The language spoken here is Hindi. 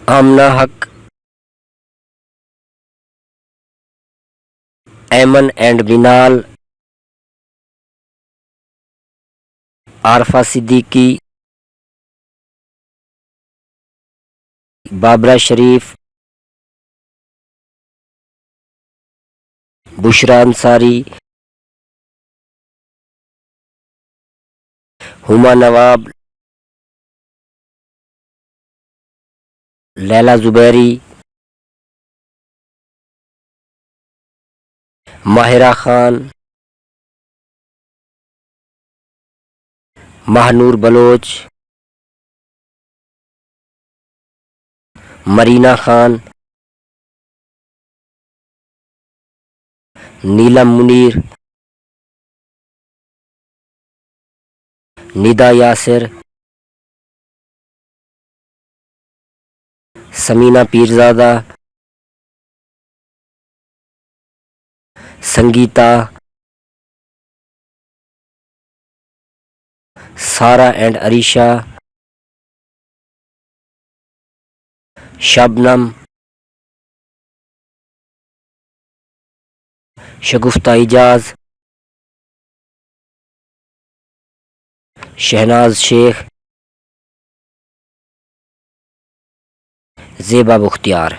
Amna Haq, Aiman and Binal, Arfa Siddiqui, Babra Sharif, Bushra Ansari, Huma Nawab, Laila Zuberi, Mahira Khan, Mahnoor Baloch, Marina Khan, Neelam Muneer, Nida Yasir, Samina Peerzada, Sangeeta, Sara and Areesha, Shabnam, Shagufta Ejaz, Shahnaz Sheikh, Zeba Bakhtiyar.